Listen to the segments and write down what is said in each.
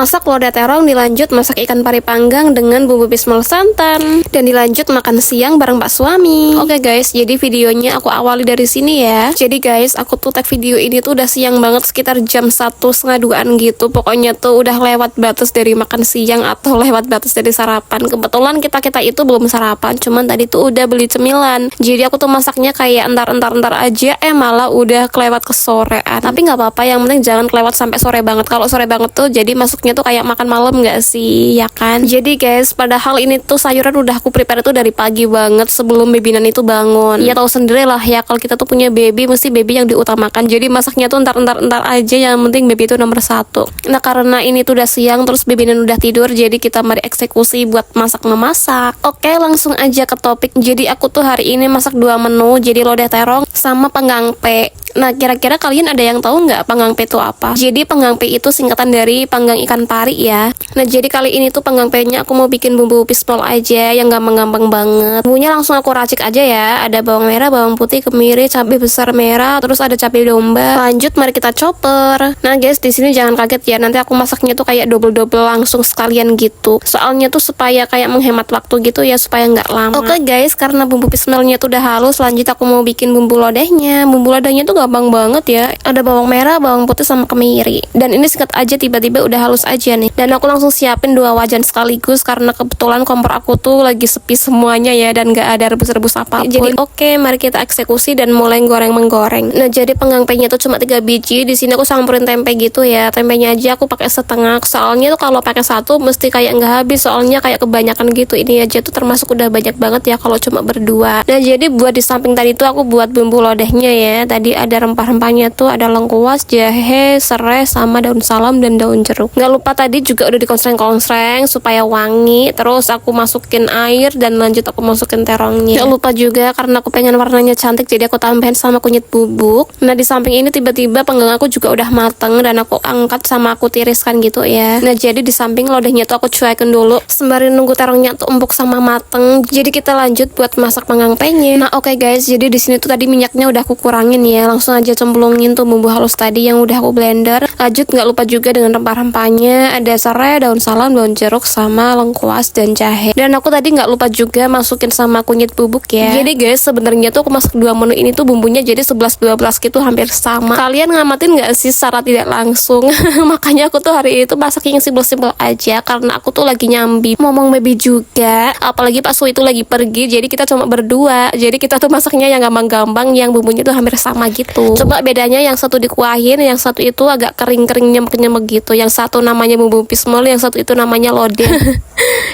masak lodeh terong, dilanjut masak ikan pari panggang dengan bumbu bismol santan, dan dilanjut makan siang bareng pak suami. Oke guys, jadi videonya aku awali dari sini ya. Jadi guys, aku tuh tag video ini tuh udah siang banget, sekitar jam 1:30-an gitu. Pokoknya tuh udah lewat batas dari makan siang atau lewat batas dari sarapan. Kebetulan kita itu belum sarapan, cuman tadi tuh udah beli cemilan. Jadi aku tuh masaknya kayak entar aja, malah udah kelewat ke sorean. Tapi nggak apa-apa, yang penting jangan kelewat sampai sore banget. Kalau sore banget tuh jadi masuknya tuh kayak makan malam nggak sih, ya kan? Jadi guys, padahal ini tuh sayuran udah aku prepare tuh dari pagi banget sebelum bebinan itu bangun. Ya tahu sendiri lah ya, kalau kita tuh punya baby mesti baby yang diutamakan. Jadi masaknya tuh entar aja, yang penting baby itu nomor satu. Nah karena ini tuh udah siang terus bebinan udah tidur, jadi kita mari eksekusi buat masak-memasak. Oke, langsung aja ke topik. Jadi aku tuh hari ini masak 2 menu, jadi lodeh terong sama panggang pe. Nah, kira-kira kalian ada yang tahu nggak panggang pe itu apa? Jadi panggang pe itu singkatan dari panggang ikan pari ya. Nah, jadi kali ini tuh panggang pe-nya aku mau bikin bumbu pispol aja yang gampang-gampang banget. Bumbunya langsung aku racik aja ya. Ada bawang merah, bawang putih, kemiri, cabai besar merah, terus ada cabai domba. Lanjut, mari kita chopper. Nah, guys, di sini jangan kaget ya. Nanti aku masaknya tuh kayak double-double langsung sekalian gitu. Soalnya tuh supaya kayak menghemat waktu gitu ya, supaya nggak lama. Oke guys, karena bumbu pispolnya tuh udah halus, lanjut aku mau bikin bumbu lodehnya. Bumbu lodehnya tuh gampang banget ya. Ada bawang merah, bawang putih sama kemiri. Dan ini sikat aja, tiba-tiba udah halus aja nih. Dan aku langsung siapin 2 wajan sekaligus karena kebetulan kompor aku tuh lagi sepi semuanya ya, dan gak ada rebus-rebus apapun. Jadi oke, mari kita eksekusi dan mulai goreng-menggoreng. Nah, jadi panggang pe-nya tuh cuma 3 biji. Di sini aku campurin tempe gitu ya. Tempenya aja aku pakai setengah. Soalnya tuh kalau pakai satu mesti kayak nggak habis, soalnya kayak kebanyakan gitu. Ini aja tuh termasuk udah banyak banget ya kalau cuma berdua. Nah, jadi buat di samping tadi tuh aku buat bumbu lodehnya ya. Tadi ada rempah-rempahnya tuh, ada lengkuas, jahe, serai, sama daun salam dan daun jeruk. Nggak lupa tadi juga udah dikonsreng-konsreng supaya wangi. Terus aku masukin air dan lanjut aku masukin terongnya. Nggak lupa juga karena aku pengen warnanya cantik, jadi aku tambahin sama kunyit bubuk. Nah, di samping ini tiba-tiba panggang aku juga udah mateng dan aku angkat sama aku tiriskan gitu ya. Nah, jadi di samping lodehnya tuh aku cuekin dulu sembari nunggu terongnya tuh empuk sama mateng. Jadi kita lanjut buat masak panggang pe-nya. Nah, oke guys, jadi di sini tuh tadi minyaknya udah aku kurangin ya. Langsung aja cemplungin tuh bumbu halus tadi yang udah aku blender. Lanjut, nggak lupa juga dengan rempah-rempahnya, ada serai, daun salam, daun jeruk, sama lengkuas dan jahe. Dan aku tadi nggak lupa juga masukin sama kunyit bubuk ya. Jadi guys, sebenarnya tuh aku masak 2 menu ini tuh bumbunya jadi 11-12 gitu, hampir sama. Kalian ngamatin nggak sih secara tidak langsung? Makanya aku tuh hari ini tuh masak yang simpel-simpel aja karena aku tuh lagi nyambi ngomong baby juga. Apalagi pas Su itu lagi pergi, jadi kita cuma berdua. Jadi kita tuh masaknya yang gampang-gampang, yang bumbunya tuh hampir sama gitu. Coba bedanya yang satu dikuahin, yang satu itu agak kering-kering nyemek-nyemek gitu. Yang satu namanya bumbu pismol, yang satu itu namanya lodeh.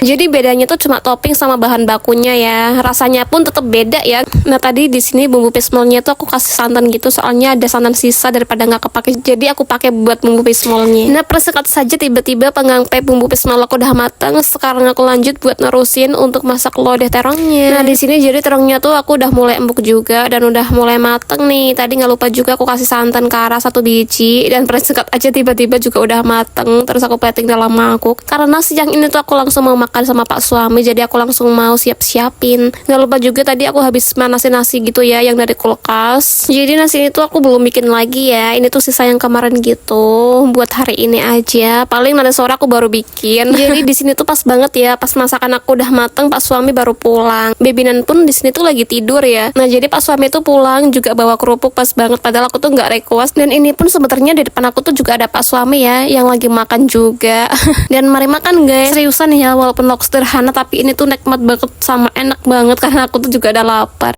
Jadi bedanya tuh cuma topping sama bahan bakunya ya. Rasanya pun tetap beda ya. Nah, tadi di sini bumbu pismolnya tuh aku kasih santan gitu, soalnya ada santan sisa daripada nggak kepake. Jadi aku pakai buat bumbu pismolnya. Nah, persekat saja tiba-tiba panggang pe bumbu pismol aku udah matang. Sekarang aku lanjut buat nerusin untuk masak lodeh terongnya. Nah, di sini jadi terongnya tuh aku udah mulai empuk juga dan udah mulai mateng nih. Tadi nggak lupa juga aku kasih santan ke arah 1 biji, dan persekat aja tiba-tiba juga udah mateng. Terus aku plating dalam mangkuk. Karena siang ini tuh aku langsung mau makan sama pak suami, jadi aku langsung mau siap-siapin. Nggak lupa juga tadi aku habis manasin nasi gitu ya, yang dari kulkas. Jadi nasi itu aku belum bikin lagi ya. Ini tuh sisa yang kemarin gitu, buat hari ini aja. Paling nanti sore aku baru bikin. Jadi di sini tuh pas banget ya, pas masakan aku udah mateng, pak suami baru pulang. Bebinan pun di sini tuh lagi tidur ya. Nah, jadi pak suami tuh pulang juga bawa kerupuk, pas banget. Padahal aku tuh nggak request. Dan ini pun sebenarnya di depan aku tuh juga ada pak suami ya, yang lagi makan juga. Dan mari makan guys. Seriusan ya, walaupun sederhana tapi ini tuh nikmat banget sama enak banget karena aku tuh juga ada lapar.